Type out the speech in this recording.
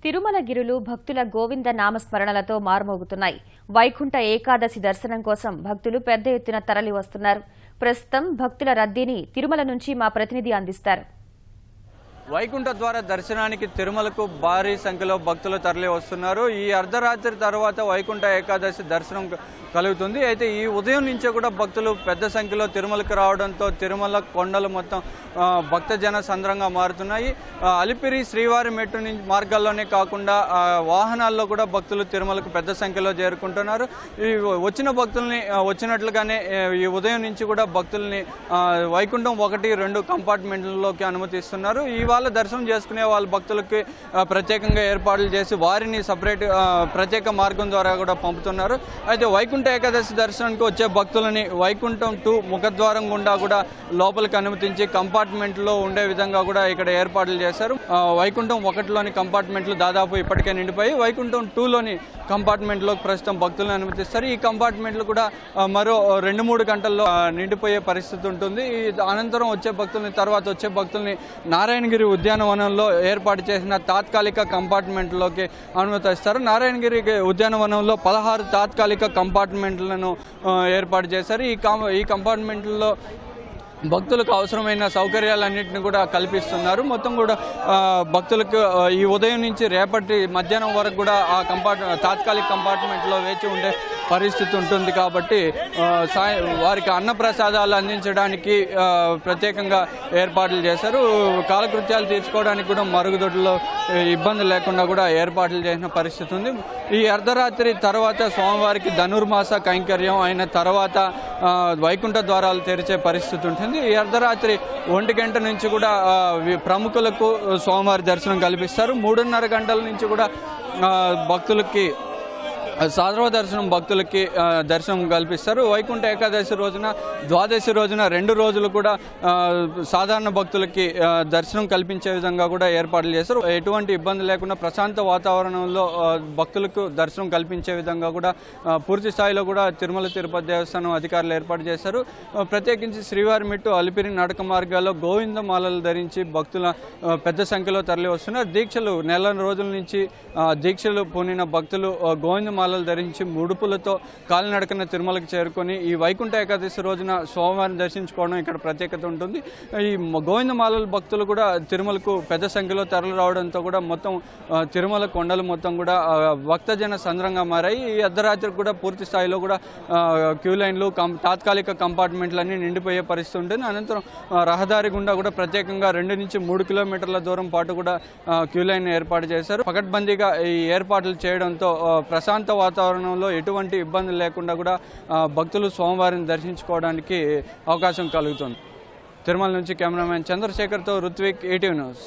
తిరుమలగిరులు భక్తుల గోవింద నామస్మరణలతో మారుమోగుతున్నాయి. వైకుంఠ ఏకాదశి దర్శనం కోసం భక్తులు పెద్ద ఎత్తున తరలి వస్తున్నారు. ప్రస్తుతం భక్తుల రద్దీని తిరుమల నుంచి మా ప్రతినిధి అందిస్తారు. వైకుంఠ ద్వార దర్శనానికి తిరుమలకు భారీ సంఖ్యలో భక్తులు తరలి వస్తున్నారు. ఈ అర్ధరాత్రి తర్వాత వైకుంఠ ఏకాదశి దర్శనం కలుగుతుంది. అయితే ఈ ఉదయం నుంచే కూడా భక్తులు పెద్ద సంఖ్యలో తిరుమలకు రావడంతో తిరుమల కొండలు మొత్తం భక్తజన సంద్రంగా మారుతున్నాయి. అలిపిరి శ్రీవారి మెట్టు మార్గాల్లోనే కాకుండా వాహనాల్లో కూడా భక్తులు తిరుమలకు పెద్ద సంఖ్యలో చేరుకుంటున్నారు. ఈ వచ్చిన భక్తుల్ని వచ్చినట్లుగానే ఈ ఉదయం నుంచి కూడా భక్తుల్ని వైకుంఠం 1-2 కంపార్ట్మెంట్లలోకి అనుమతిస్తున్నారు. ఇవాళ దర్శనం చేసుకునే వాళ్ళ భక్తులకి ప్రత్యేకంగా ఏర్పాట్లు చేసి వారిని సపరేట్ ప్రత్యేక మార్గం ద్వారా కూడా పంపుతున్నారు. అయితే వైకుంఠ ఏకాదశి దర్శనానికి వచ్చే భక్తులని వైకుంఠం 2 ముఖద్వారం గుండా కూడా లోపలికి అనుమతించి కంపార్ట్మెంట్లో ఉండే విధంగా కూడా ఇక్కడ ఏర్పాట్లు చేశారు. వైకుంఠం 1లోని కంపార్ట్మెంట్లు దాదాపు ఇప్పటికే నిండిపోయి వైకుంఠం 2లోని కంపార్ట్మెంట్లోకి ప్రస్తుతం భక్తులను అనుమతిస్తారు. ఈ కంపార్ట్మెంట్లు కూడా మరో 2-3 గంటల్లో నిండిపోయే పరిస్థితి ఉంటుంది. అనంతరం వచ్చే భక్తుల్ని తర్వాత వచ్చే భక్తుల్ని నారాయణగిరి ఉద్యానవనంలో ఏర్పాటు చేసిన తాత్కాలిక కంపార్ట్మెంట్లోకి అనుమతిస్తారు. నారాయణగిరి ఉద్యానవనంలో 16 తాత్కాలిక కంపార్ట్మెంట్లను ఏర్పాటు చేశారు. ఈ కంపార్ట్మెంట్లలో భక్తులకు అవసరమైన సౌకర్యాలన్నింటినీ కూడా కల్పిస్తున్నారు. మొత్తం కూడా భక్తులకు ఈ ఉదయం నుంచి రేపటి మధ్యాహ్నం వరకు కూడా ఆ తాత్కాలిక కంపార్ట్మెంట్లో వేచి ఉండే పరిస్థితి ఉంటుంది. కాబట్టి వారికి అన్నప్రసాదాలు అందించడానికి ప్రత్యేకంగా ఏర్పాట్లు చేశారు. కాలకృత్యాలు తీర్చుకోవడానికి కూడా మరుగుదొడ్లలో ఇబ్బంది లేకుండా కూడా ఏర్పాట్లు చేసిన పరిస్థితి ఉంది. ఈ అర్ధరాత్రి తర్వాత స్వామివారికి ధనుర్మాస కైంకర్యం అయిన తర్వాత వైకుంఠ ద్వారాలు తెరిచే పరిస్థితి ఉంటుంది. ఈ అర్ధరాత్రి 1 గంట నుంచి కూడా ప్రముఖులకు స్వామివారి దర్శనం కల్పిస్తారు. 3:30 గంటల నుంచి కూడా భక్తులకి సర్వదర్శనం భక్తులకి దర్శనం కల్పిస్తారు. వైకుంఠ ఏకాదశి రోజున ద్వాదశి రోజున 2 రోజులు కూడా సాధారణ భక్తులకి దర్శనం కల్పించే విధంగా కూడా ఏర్పాట్లు చేస్తారు. ఎటువంటి ఇబ్బంది లేకుండా ప్రశాంత వాతావరణంలో భక్తులకు దర్శనం కల్పించే విధంగా కూడా పూర్తి స్థాయిలో కూడా తిరుమల తిరుపతి దేవస్థానం అధికారులు ఏర్పాటు చేశారు. ప్రత్యేకించి శ్రీవారి మెట్టు అలిపిరి నడక మార్గాల్లో గోవిందమాలలు ధరించి భక్తుల పెద్ద సంఖ్యలో తరలి వస్తున్నారు. దీక్షలు నెల రోజుల నుంచి దీక్షలు పూనిన భక్తులు గోవిందమాలలు ధరించి ముడుపులతో కాలినడకన తిరుమలకు చేరుకొని ఈ వైకుంఠ ఏకాదశి రోజున స్వామివారిని దర్శించుకోవడం ఇక్కడ ప్రత్యేకత ఉంటుంది. ఈ గోవిందమాలల భక్తులు కూడా తిరుమలకు పెద్ద సంఖ్యలో తరలి రావడంతో కూడా మొత్తం తిరుమల కొండలు మొత్తం కూడా భక్తజన సంద్రంగా మారాయి. ఈ అర్ధరాత్రి కూడా పూర్తి స్థాయిలో కూడా క్యూ లైన్లు తాత్కాలిక కంపార్ట్మెంట్లన్నీ నిండిపోయే పరిస్థితి ఉంటుంది. అనంతరం రహదారి గుండా కూడా ప్రత్యేకంగా 2-3 కిలోమీటర్ల దూరం పాటు కూడా క్యూ లైన్ ఏర్పాటు చేశారు. పకడ్బందీగా ఈ ఏర్పాట్లు చేయడంతో ప్రశాంత వాతావరణంలో ఎటువంటి ఇబ్బంది లేకుండా కూడా భక్తులు స్వామివారిని దర్శించుకోవడానికి అవకాశం కలుగుతుంది. తిరుమల నుంచి కెమెరామెన్ చంద్రశేఖర్తో రుత్విక్, ATV న్యూస్.